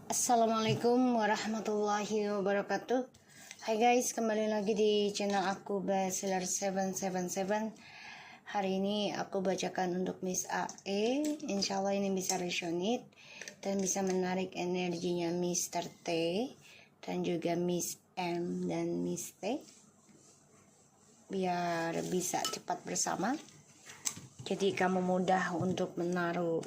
Assalamualaikum warahmatullahi wabarakatuh. Hai guys, kembali lagi di channel aku Bestseller 777. Hari ini aku bacakan untuk Miss AE. Insya Allah ini bisa resonate dan bisa menarik energinya Mr. T dan juga Miss M dan Miss T, biar bisa cepat bersama. Jadi kamu mudah untuk menaruh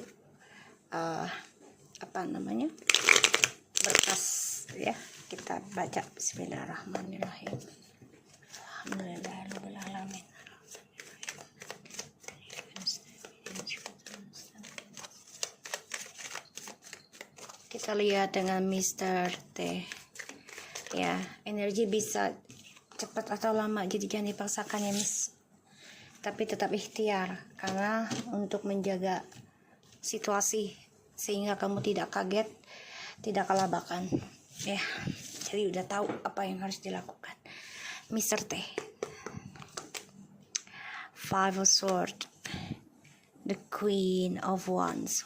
berkas ya. Kita baca. Bismillahirrahmanirrahim. Alhamdulillahirrahmanirrahim. Kita lihat dengan Mr. T ya, energi bisa cepat atau lama, jadi jangan dipaksakan ya Miss, tapi tetap ikhtiar karena untuk menjaga situasi sehingga kamu tidak kaget, tidak kelabakan ya. Jadi udah tahu apa yang harus dilakukan. Mr. T, Five of Swords, the Queen of Wands,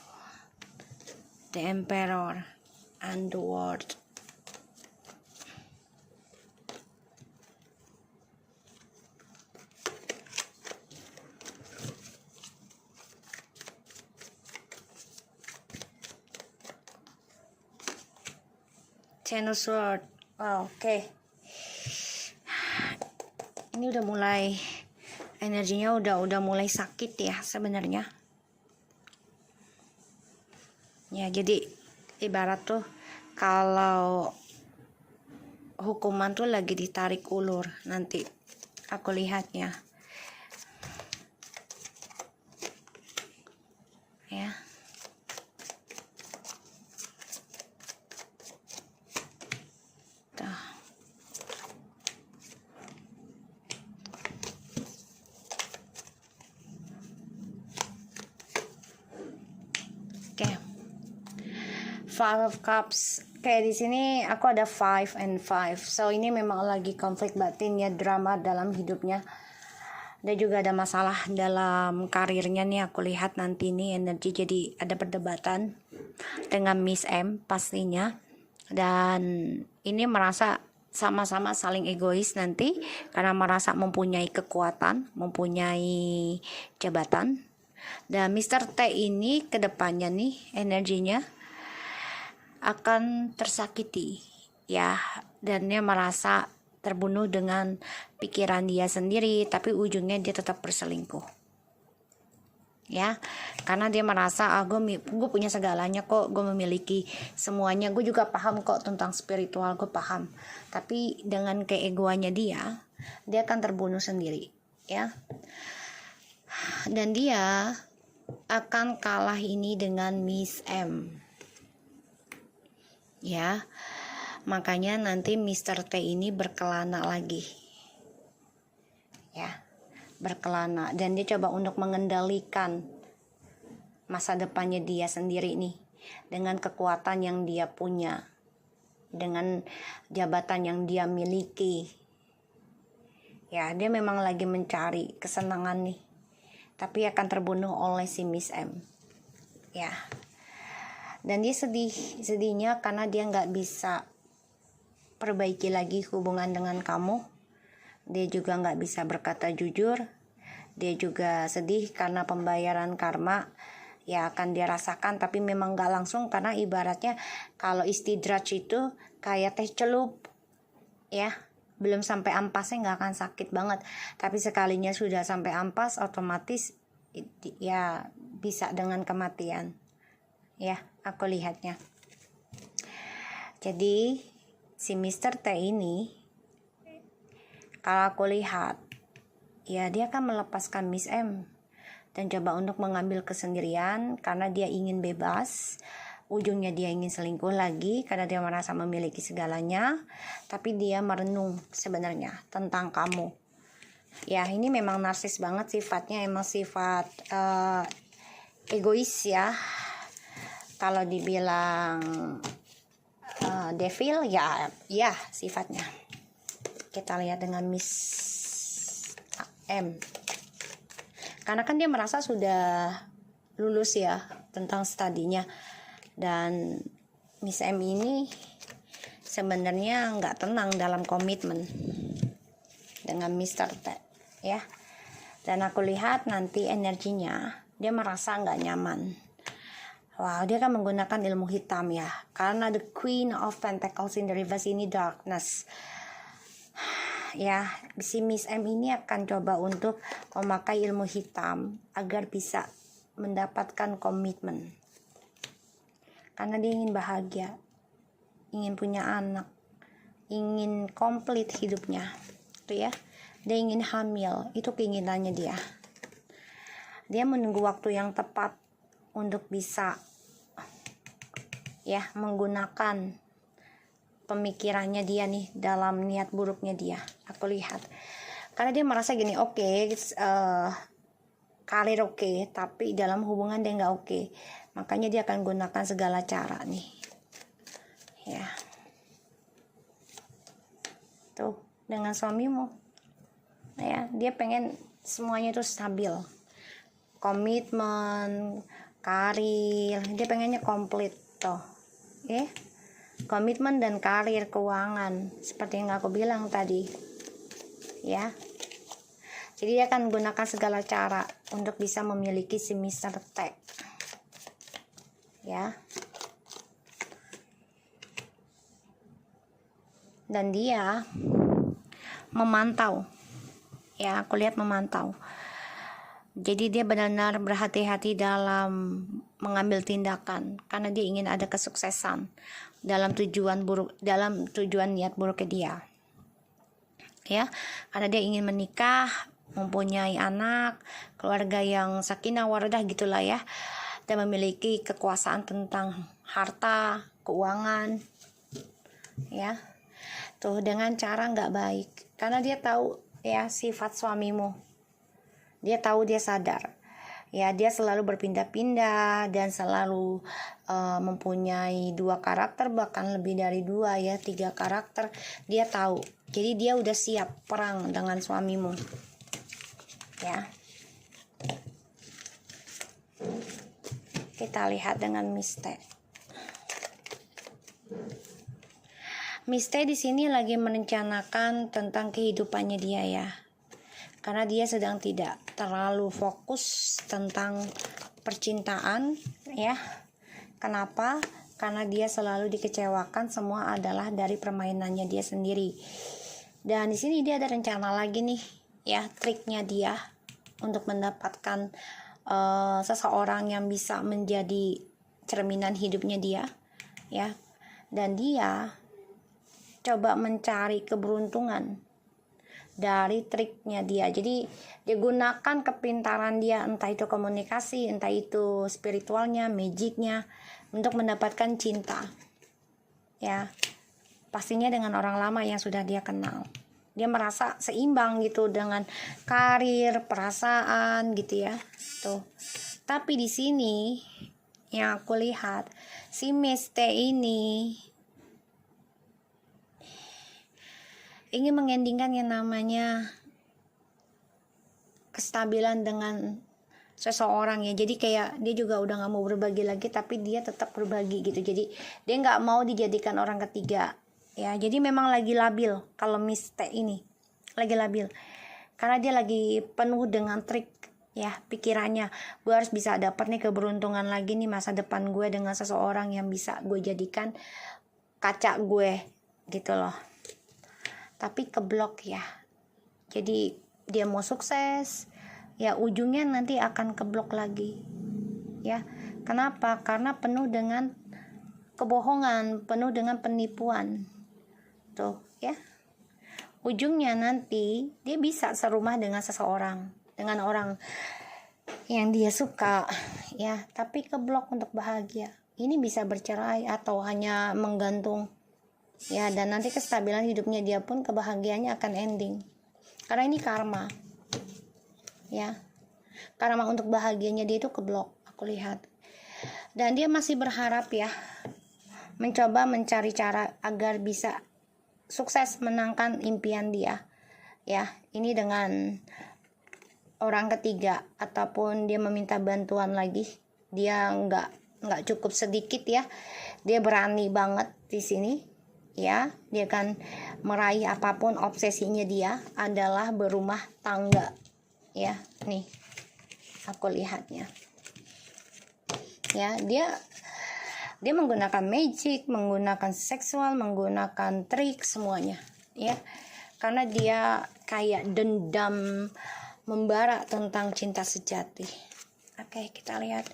the Emperor, and the World. Ten of Swords. Oke. Ini udah mulai, energinya udah mulai sakit ya sebenarnya. Ya, jadi ibarat tuh kalau hukuman tuh lagi ditarik ulur, nanti aku lihatnya. Ya. Oke. Five of Cups. Kayak di sini aku ada 5 and 5. So ini memang lagi konflik batin ya, drama dalam hidupnya. Dan juga ada masalah dalam karirnya nih, aku lihat nanti nih energi, jadi ada perdebatan dengan Miss M pastinya. Dan ini merasa sama-sama saling egois nanti karena merasa mempunyai kekuatan, mempunyai jabatan. Dan Mr. T ini kedepannya nih energinya akan tersakiti ya, dan dia merasa terbunuh dengan pikiran dia sendiri, tapi ujungnya dia tetap berselingkuh ya, karena dia merasa gue punya segalanya kok, gue memiliki semuanya, gue juga paham kok tentang spiritual, gue paham, tapi dengan keegoannya dia akan terbunuh sendiri ya. Dan dia akan kalah ini dengan Miss M ya. Makanya nanti Mr. T ini berkelana lagi ya, berkelana, dan dia coba untuk mengendalikan masa depannya dia sendiri nih dengan kekuatan yang dia punya, dengan jabatan yang dia miliki ya. Dia memang lagi mencari kesenangan nih, tapi akan terbunuh oleh si Miss M ya. Dan dia sedihnya karena dia nggak bisa perbaiki lagi hubungan dengan kamu. Dia juga nggak bisa berkata jujur. Dia juga sedih karena pembayaran karma ya akan dia rasakan, tapi memang nggak langsung, karena ibaratnya kalau istidraj itu kayak teh celup ya, belum sampai ampasnya nggak akan sakit banget, tapi sekalinya sudah sampai ampas otomatis ya bisa dengan kematian ya, aku lihatnya. Jadi si Mr. T ini kalau aku lihat ya, dia akan melepaskan Miss M dan coba untuk mengambil kesendirian karena dia ingin bebas. Ujungnya dia ingin selingkuh lagi karena dia merasa memiliki segalanya, tapi dia merenung sebenarnya tentang kamu ya. Ini memang narsis banget sifatnya, emang sifat egois ya. Kalau dibilang devil ya sifatnya. Kita lihat dengan Miss M, karena kan dia merasa sudah lulus ya tentang studinya, dan Miss M ini sebenarnya nggak tenang dalam komitmen dengan Mr. T, ya. Dan aku lihat nanti energinya dia merasa nggak nyaman. Wow, dia akan menggunakan ilmu hitam ya, karena the Queen of Pentacles in the reverse ini darkness. Ya, si Miss M ini akan coba untuk memakai ilmu hitam agar bisa mendapatkan komitmen. Karena dia ingin bahagia, ingin punya anak, ingin komplit hidupnya, tuh ya. Dia ingin hamil, itu keinginannya dia. Dia menunggu waktu yang tepat untuk bisa ya menggunakan pemikirannya dia nih dalam niat buruknya dia. Aku lihat karena dia merasa gini, oke, karir oke, tapi dalam hubungan dia nggak oke, makanya dia akan gunakan segala cara nih ya. Tuh dengan suamimu ya, dia pengen semuanya itu stabil, komitmen, karir, dia pengennya komplit tuh ya. Komitmen dan karir, keuangan, seperti yang aku bilang tadi ya. Jadi dia akan menggunakan segala cara untuk bisa memiliki si Mr. T ya. Dan dia memantau ya, aku lihat memantau. Jadi dia benar-benar berhati-hati dalam mengambil tindakan karena dia ingin ada kesuksesan dalam tujuan niat buruknya dia ya. Karena dia ingin menikah, mempunyai anak, keluarga yang sakinah warodah gitulah ya, dan memiliki kekuasaan tentang harta, keuangan ya. Tuh dengan cara nggak baik, karena dia tahu ya sifat suamimu, dia tahu, dia sadar ya, dia selalu berpindah-pindah dan selalu mempunyai 2 karakter, bahkan lebih dari 2 ya, 3 karakter dia tahu. Jadi dia udah siap perang dengan suamimu ya. Kita lihat dengan Miss T. Miss T di sini lagi merencanakan tentang kehidupannya dia ya. Karena dia sedang tidak terlalu fokus tentang percintaan ya. Kenapa? Karena dia selalu dikecewakan, semua adalah dari permainannya dia sendiri. Dan di sini dia ada rencana lagi nih ya, triknya dia untuk mendapatkan seseorang yang bisa menjadi cerminan hidupnya dia ya. Dan dia coba mencari keberuntungan dari triknya dia. Jadi dia gunakan kepintaran dia, entah itu komunikasi, entah itu spiritualnya, magicnya, untuk mendapatkan cinta ya. Pastinya dengan orang lama yang sudah dia kenal. Dia merasa seimbang gitu dengan karir, perasaan gitu ya. Tuh. Tapi di sini yang aku lihat, si Miss T ini ingin mengendingkan yang namanya kestabilan dengan seseorang ya. Jadi kayak dia juga udah gak mau berbagi lagi, tapi dia tetap berbagi gitu. Jadi dia gak mau dijadikan orang ketiga ya. Jadi memang lagi labil kalau Miss T ini, lagi labil karena dia lagi penuh dengan trik ya. Pikirannya, gue harus bisa dapat nih keberuntungan lagi nih masa depan gue dengan seseorang yang bisa gue jadikan kaca gue gitu loh. Tapi keblok ya. Jadi dia mau sukses ya, ujungnya nanti akan keblok lagi ya. Kenapa? Karena penuh dengan kebohongan, penuh dengan penipuan tuh ya. Ujungnya nanti dia bisa serumah dengan seseorang, dengan orang yang dia suka ya, tapi keblok untuk bahagia. Ini bisa bercerai atau hanya menggantung ya. Dan nanti kestabilan hidupnya dia pun, kebahagiaannya akan ending karena ini karma ya. Karma untuk bahagianya dia itu keblok, aku lihat. Dan dia masih berharap ya, mencoba mencari cara agar bisa sukses menangkan impian dia ya. Ini dengan orang ketiga ataupun dia meminta bantuan lagi. Dia nggak cukup sedikit ya, Dia berani banget di sini, ya. Dia akan meraih apapun. Obsesinya dia adalah berumah tangga, ya. Nih, aku lihatnya, ya. Dia menggunakan magic, menggunakan seksual, menggunakan trik, semuanya, ya. Karena dia kayak dendam membara tentang cinta sejati. Oke, kita lihat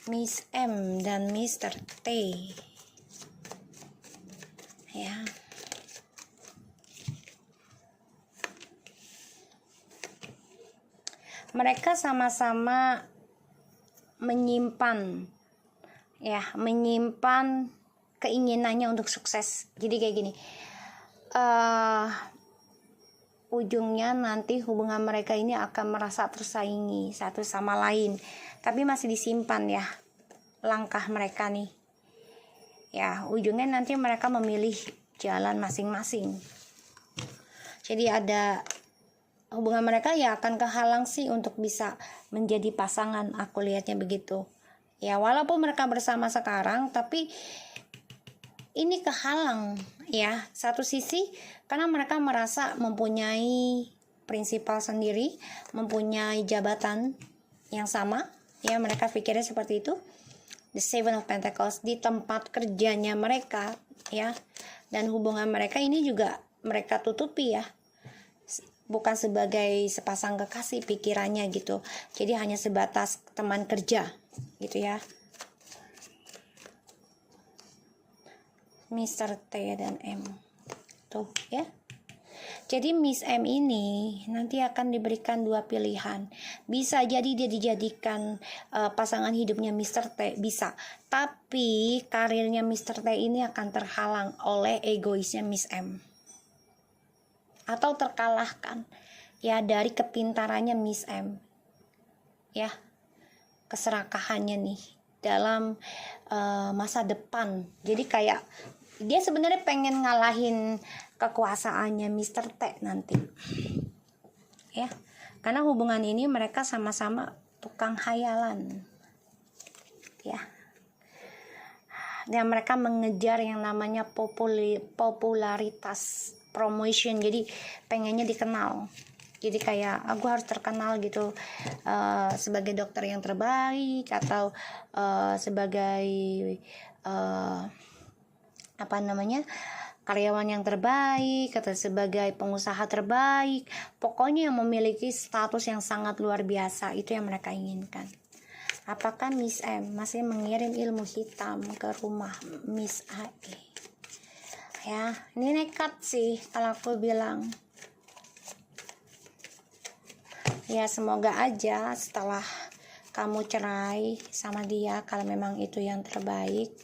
Miss M dan Mr. T, ya. Mereka sama-sama menyimpan keinginannya untuk sukses. Jadi kayak gini, ujungnya nanti hubungan mereka ini akan merasa tersaingi satu sama lain, tapi masih disimpan, ya, langkah mereka nih, ya. Ujungnya nanti mereka memilih jalan masing-masing. Jadi ada hubungan mereka ya akan kehalang sih untuk bisa menjadi pasangan, aku lihatnya begitu, ya. Walaupun mereka bersama sekarang, tapi ini kehalang, ya. Satu sisi karena mereka merasa mempunyai prinsipal sendiri, mempunyai jabatan yang sama, ya. Mereka pikirnya seperti itu. The Seven of Pentacles di tempat kerjanya mereka, ya. Dan hubungan mereka ini juga mereka tutupi, ya, bukan sebagai sepasang kekasih pikirannya gitu. Jadi hanya sebatas teman kerja gitu, ya. Mr. T dan M tuh, ya. Jadi Miss M ini nanti akan diberikan dua pilihan. Bisa jadi dia dijadikan pasangan hidupnya Mr. T, bisa. Tapi karirnya Mr. T ini akan terhalang oleh egoisnya Miss M, atau terkalahkan, ya, dari kepintarannya Miss M, ya, keserakahannya nih dalam masa depan. Jadi kayak dia sebenarnya pengen ngalahin kekuasaannya Mr. T nanti, ya, karena hubungan ini mereka sama-sama tukang hayalan, ya. Dan mereka mengejar yang namanya popularitas, promotion. Jadi pengennya dikenal. Jadi kayak aku harus terkenal gitu, sebagai dokter yang terbaik, atau sebagai karyawan yang terbaik, atau sebagai pengusaha terbaik. Pokoknya yang memiliki status yang sangat luar biasa, itu yang mereka inginkan. Apakah Miss M masih mengirim ilmu hitam ke rumah Miss AE? Ya, ini nekat sih kalau aku bilang. Ya, semoga aja setelah kamu cerai sama dia, kalau memang itu yang terbaik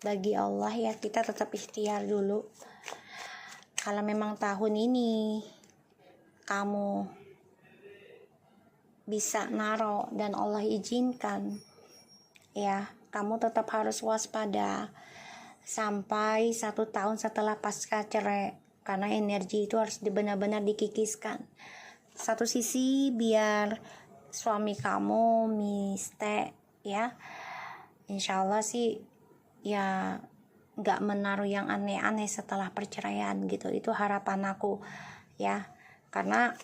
bagi Allah, ya, kita tetap ikhtiar dulu. Kalau memang tahun ini kamu bisa naro dan Allah izinkan, ya, kamu tetap harus waspada sampai 1 tahun setelah pasca cerai, karena energi itu harus benar-benar dikikiskan. Satu sisi biar suami kamu miste, ya, insya Allah sih, ya, gak menaruh yang aneh-aneh setelah perceraian gitu. Itu harapan aku, ya, karena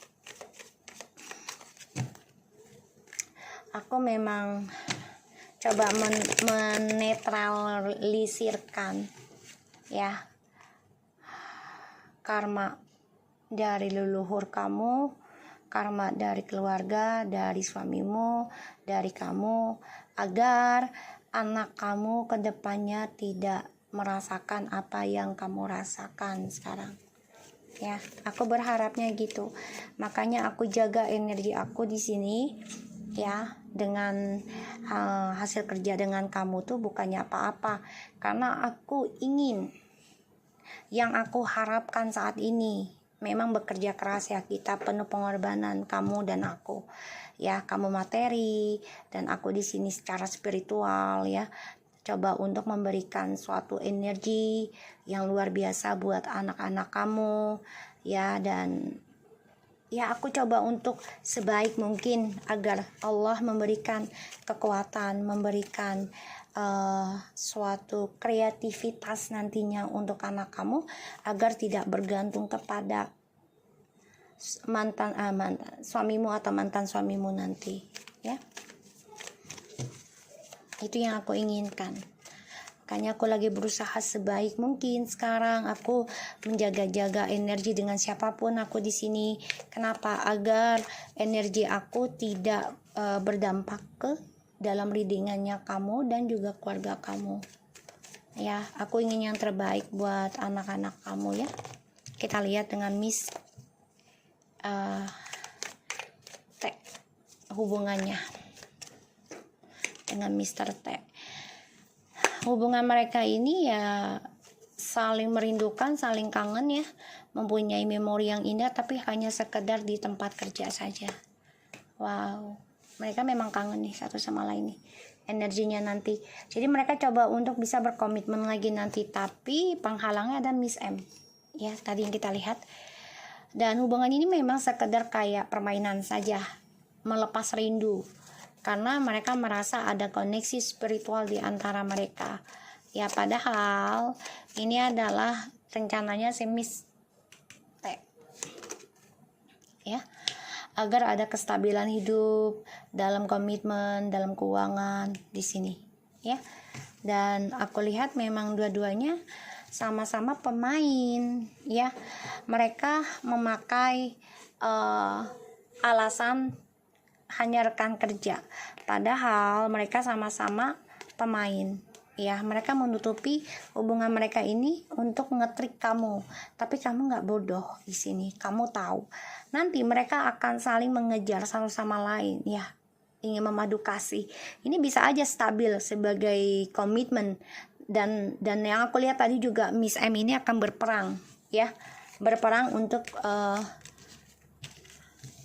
aku memang coba menetralisirkan, ya, karma dari leluhur kamu, karma dari keluarga, dari suamimu, dari kamu, agar anak kamu ke depannya tidak merasakan apa yang kamu rasakan sekarang, ya. Aku berharapnya gitu. Makanya aku jaga energi aku di sini, ya, dengan hasil kerja dengan kamu tuh bukannya apa-apa, karena aku ingin, yang aku harapkan saat ini memang bekerja keras, ya, kita penuh pengorbanan, kamu dan aku, ya, kamu materi dan aku di sini secara spiritual, ya, coba untuk memberikan suatu energi yang luar biasa buat anak-anak kamu, ya. Dan ya, aku coba untuk sebaik mungkin agar Allah memberikan kekuatan, memberikan suatu kreativitas nantinya untuk anak kamu agar tidak bergantung kepada mantan suamimu atau mantan suamimu nanti, ya. Itu yang aku inginkan. Makanya aku lagi berusaha sebaik mungkin sekarang aku menjaga-jaga energi dengan siapapun aku di sini. Kenapa? Agar energi aku tidak berdampak ke dalam readingannya kamu dan juga keluarga kamu. Ya, aku ingin yang terbaik buat anak-anak kamu ya. Kita lihat dengan Miss T hubungannya dengan Mr. T. Hubungan mereka ini ya saling merindukan, saling kangen ya, mempunyai memori yang indah tapi hanya sekedar di tempat kerja saja. Wow, mereka memang kangen nih satu sama lain nih, energinya nanti. Jadi mereka coba untuk bisa berkomitmen lagi nanti, tapi penghalangnya ada Miss M. Ya, tadi yang kita lihat. Dan hubungan ini memang sekedar kayak permainan saja, melepas rindu. Karena mereka merasa ada koneksi spiritual di antara mereka. Ya, padahal ini adalah rencananya si Miss T. Ya, agar ada kestabilan hidup, dalam komitmen, dalam keuangan di sini, ya. Dan aku lihat memang dua-duanya sama-sama pemain, ya. Mereka memakai alasan hanya rekan kerja, padahal mereka sama-sama pemain. Ya, mereka menutupi hubungan mereka ini untuk ngetrik kamu, tapi kamu nggak bodoh di sini. Kamu tahu nanti mereka akan saling mengejar satu sama lain, ya, ingin memadu kasih. Ini bisa aja stabil sebagai komitmen. Dan yang aku lihat tadi juga Miss M ini akan berperang, ya, berperang untuk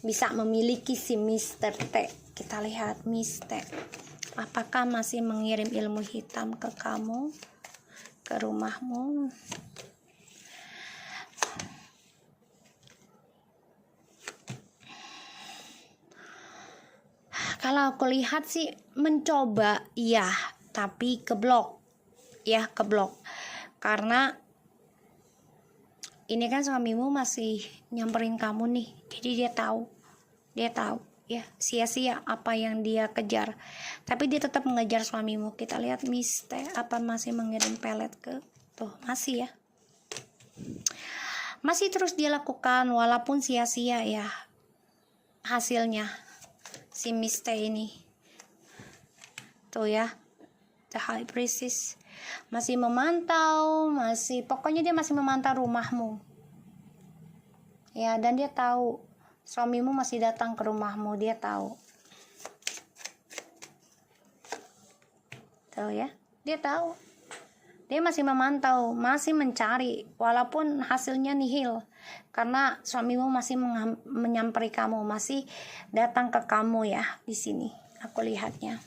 bisa memiliki si Mr. T. Kita lihat Miss T, apakah masih mengirim ilmu hitam ke kamu, ke rumahmu. Kalau aku lihat sih mencoba, iya, tapi keblok, ya, keblok. Karena ini kan suamimu masih nyamperin kamu nih, jadi dia tahu ya, sia-sia apa yang dia kejar, tapi dia tetap mengejar suamimu. Kita lihat Miss T, apa masih mengirim pelet ke tuh, masih ya, masih terus dia lakukan walaupun sia-sia ya hasilnya si Miss T ini tuh ya. The High Priestess masih memantau, pokoknya dia masih memantau rumahmu ya, dan dia tahu suamimu masih datang ke rumahmu, dia tahu. Tuh ya, dia tahu. Dia masih memantau, masih mencari, walaupun hasilnya nihil. Karena suamimu masih menyamperi kamu, masih datang ke kamu ya di sini. Aku lihatnya.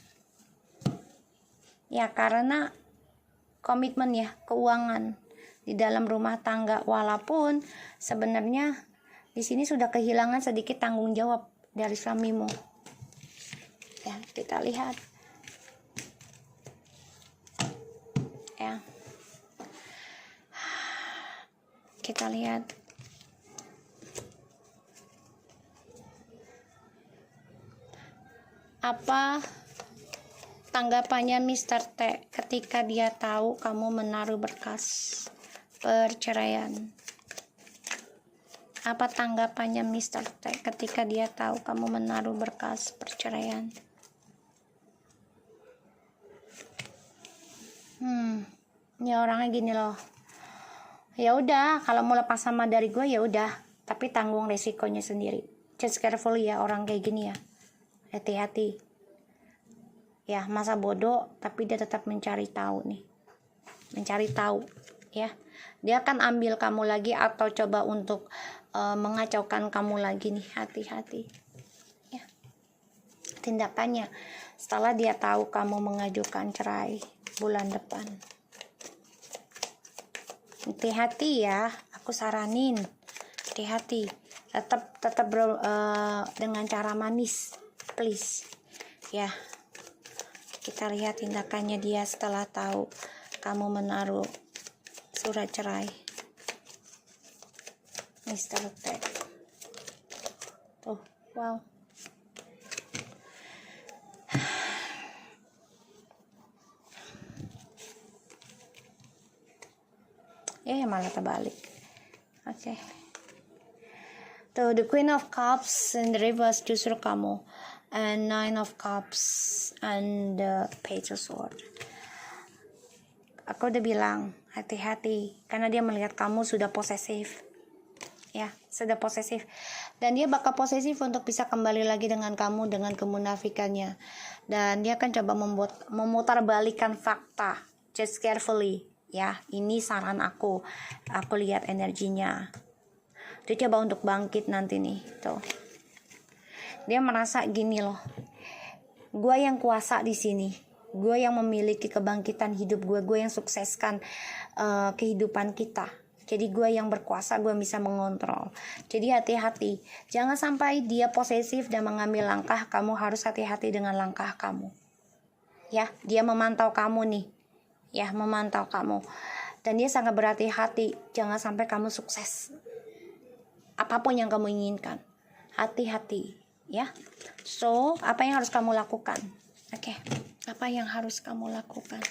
Ya, karena komitmen ya, keuangan di dalam rumah tangga, walaupun sebenarnya di sini sudah kehilangan sedikit tanggung jawab dari suamimu. Ya, kita lihat. Ya. Kita lihat. Apa tanggapannya Mr. T ketika dia tahu kamu menaruh berkas perceraian? Apa tanggapannya Mr. T ketika dia tahu kamu menaruh berkas perceraian? Ini orangnya gini loh. Ya udah, kalau mau lepas sama dari gue ya udah, tapi tanggung resikonya sendiri. Just careful ya orang kayak gini ya. Hati-hati. Ya, masa bodoh tapi dia tetap mencari tahu nih. Mencari tahu, ya. Dia akan ambil kamu lagi atau coba untuk mengacaukan kamu lagi nih. Hati-hati. Ya. Tindakannya setelah dia tahu kamu mengajukan cerai bulan depan. Hati-hati ya, aku saranin. Hati-hati. Tetap dengan cara manis, please. Ya. Kita lihat tindakannya dia setelah tahu kamu menaruh surat cerai. Mr. Tech. Tuh, wow. Malah terbalik. Oke. Tuh, the Queen of Cups in the reverse justru kamu. And Nine of Cups and the Page of Swords. Aku udah bilang hati-hati karena dia melihat kamu sudah posesif. Ya, sudah posesif. Dan dia bakal posesif untuk bisa kembali lagi dengan kamu dengan kemunafikannya. Dan dia akan coba memutarbalikan fakta. Just carefully. Ya, ini saran aku. Aku lihat energinya. Dia coba untuk bangkit nanti nih. Tuh. Dia merasa gini loh. Gue yang kuasa di sini. Gue yang memiliki kebangkitan hidup gue. Gue yang sukseskan kehidupan kita. Jadi gue yang berkuasa, gue bisa mengontrol. Jadi hati-hati. Jangan sampai dia posesif dan mengambil langkah. Kamu harus hati-hati dengan langkah kamu. Ya, dia memantau kamu nih. Ya, memantau kamu. Dan dia sangat berhati-hati. Jangan sampai kamu sukses. Apapun yang kamu inginkan. Hati-hati. Ya. So, apa yang harus kamu lakukan? Oke. Apa yang harus kamu lakukan?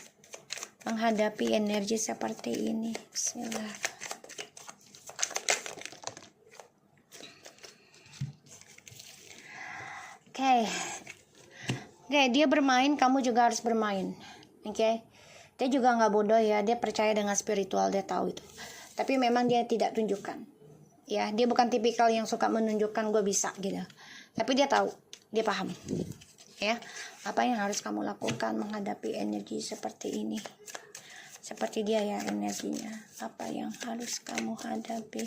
Menghadapi energi seperti ini. Bismillah. Oke, dia bermain, kamu juga harus bermain. Oke. Dia juga nggak bodoh ya, dia percaya dengan spiritual, dia tahu itu. Tapi memang dia tidak tunjukkan. Ya, dia bukan tipikal yang suka menunjukkan gue bisa gitu. Tapi dia tahu, dia paham. Ya, apa yang harus kamu lakukan menghadapi energi seperti ini? Seperti dia ya energinya. Apa yang harus kamu hadapi?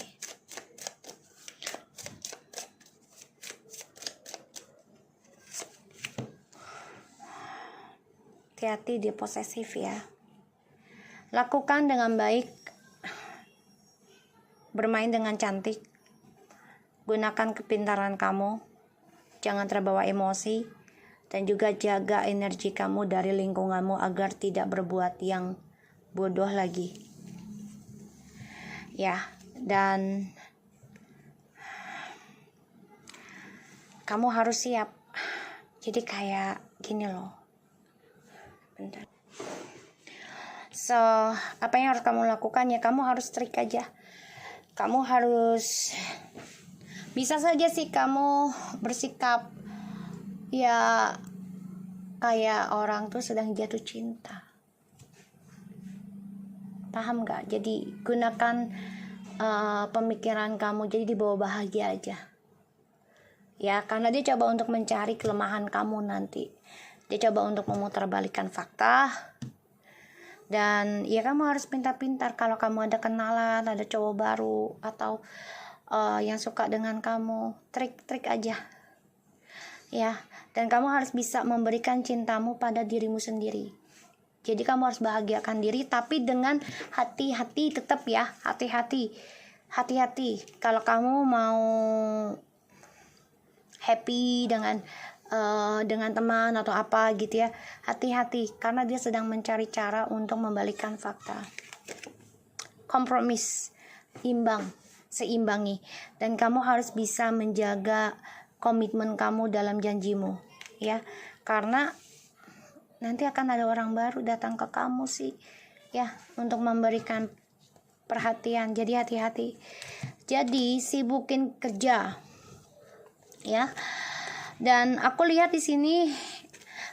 Hati-hati, dia posesif ya. Lakukan dengan baik. Bermain dengan cantik. Gunakan kepintaran kamu. Jangan terbawa emosi. Dan juga jaga energi kamu dari lingkunganmu agar tidak berbuat yang bodoh lagi. Ya, dan kamu harus siap. Jadi kayak gini loh. Bentar. So, apa yang harus kamu lakukan ya, kamu harus trik aja. Kamu harus, bisa saja sih kamu bersikap ya kayak orang tuh sedang jatuh cinta. Paham gak? Jadi gunakan pemikiran kamu, jadi dibawa bahagia aja. Ya, karena dia coba untuk mencari kelemahan kamu nanti. Dia coba untuk memutarbalikkan fakta. Dan ya kamu harus pintar-pintar. Kalau kamu ada kenalan, ada cowok baru, atau yang suka dengan kamu, trik-trik aja. Ya, dan kamu harus bisa memberikan cintamu pada dirimu sendiri. Jadi kamu harus bahagiakan diri, tapi dengan hati-hati tetap ya. Hati-hati. Hati-hati. Kalau kamu mau happy dengan teman atau apa gitu ya, hati-hati karena dia sedang mencari cara untuk membalikkan fakta. Kompromis, seimbangi, dan kamu harus bisa menjaga komitmen kamu dalam janjimu ya, karena nanti akan ada orang baru datang ke kamu sih ya untuk memberikan perhatian. Jadi hati-hati. Jadi sibukin kerja ya. Dan aku lihat di sini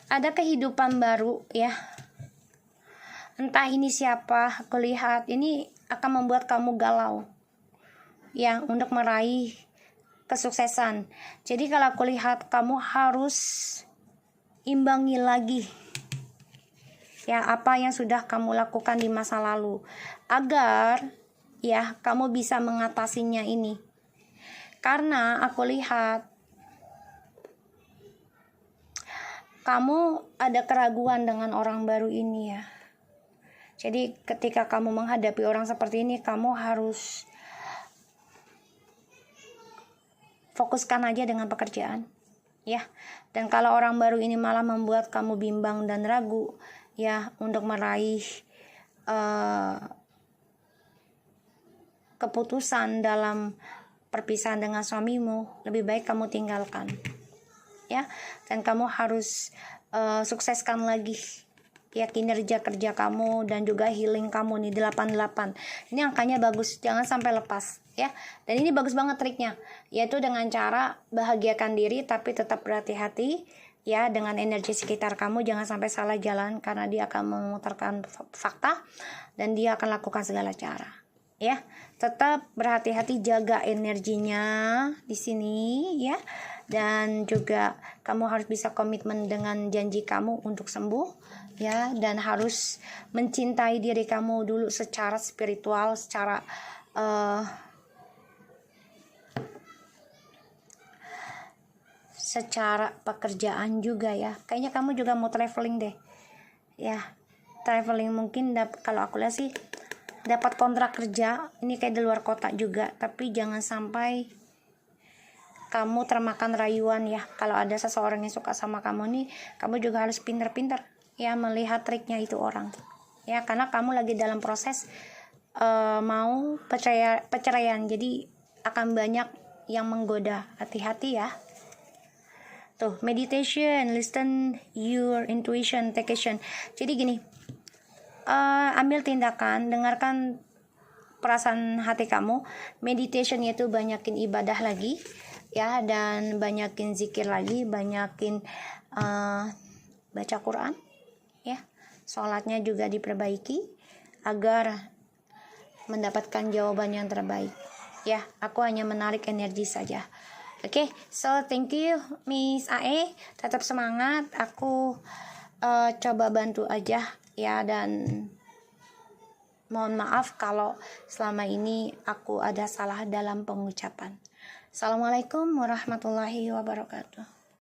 ada kehidupan baru ya. Entah ini siapa, aku lihat ini akan membuat kamu galau. Ya, untuk meraih kesuksesan. Jadi kalau aku lihat kamu harus imbangi lagi. Ya, apa yang sudah kamu lakukan di masa lalu agar ya kamu bisa mengatasinya ini. Karena aku lihat kamu ada keraguan dengan orang baru ini ya. Jadi ketika kamu menghadapi orang seperti ini, kamu harus fokuskan aja dengan pekerjaan. ya. Dan kalau orang baru ini malah membuat kamu bimbang dan ragu, ya, untuk meraih keputusan dalam perpisahan dengan suamimu, lebih baik kamu tinggalkan, ya. Dan kamu harus sukseskan lagi, ya, kinerja kerja kamu dan juga healing kamu nih. 88 ini angkanya bagus, jangan sampai lepas, ya. Dan ini bagus banget triknya, yaitu dengan cara bahagiakan diri tapi tetap berhati-hati, ya, dengan energi sekitar kamu. Jangan sampai salah jalan karena dia akan memutarkan fakta dan dia akan lakukan segala cara, ya. Tetap berhati-hati, jaga energinya di sini, ya. Dan juga kamu harus bisa komitmen dengan janji kamu untuk sembuh, ya. Dan harus mencintai diri kamu dulu secara spiritual, secara pekerjaan juga, ya. Kayaknya kamu juga mau traveling deh, ya. Traveling mungkin kalau aku lihat sih dapat kontrak kerja ini kayak di luar kota juga, tapi jangan sampai kamu termakan rayuan, ya. Kalau ada seseorang yang suka sama kamu nih, kamu juga harus pintar-pintar, ya, melihat triknya itu orang, ya, karena kamu lagi dalam proses mau perceraian, jadi akan banyak yang menggoda. Hati-hati, ya. Tuh, meditation, listen your intuition, take action. Jadi gini, ambil tindakan, dengarkan perasaan hati kamu. Meditation itu banyakin ibadah lagi, ya, dan banyakin zikir lagi, banyakin baca Quran, ya. Sholatnya juga diperbaiki agar mendapatkan jawaban yang terbaik, ya. Aku hanya menarik energi saja. Oke, so thank you Miss AE, tetap semangat. Aku coba bantu aja, ya, dan mohon maaf kalau selama ini aku ada salah dalam pengucapan. Assalamualaikum warahmatullahi wabarakatuh.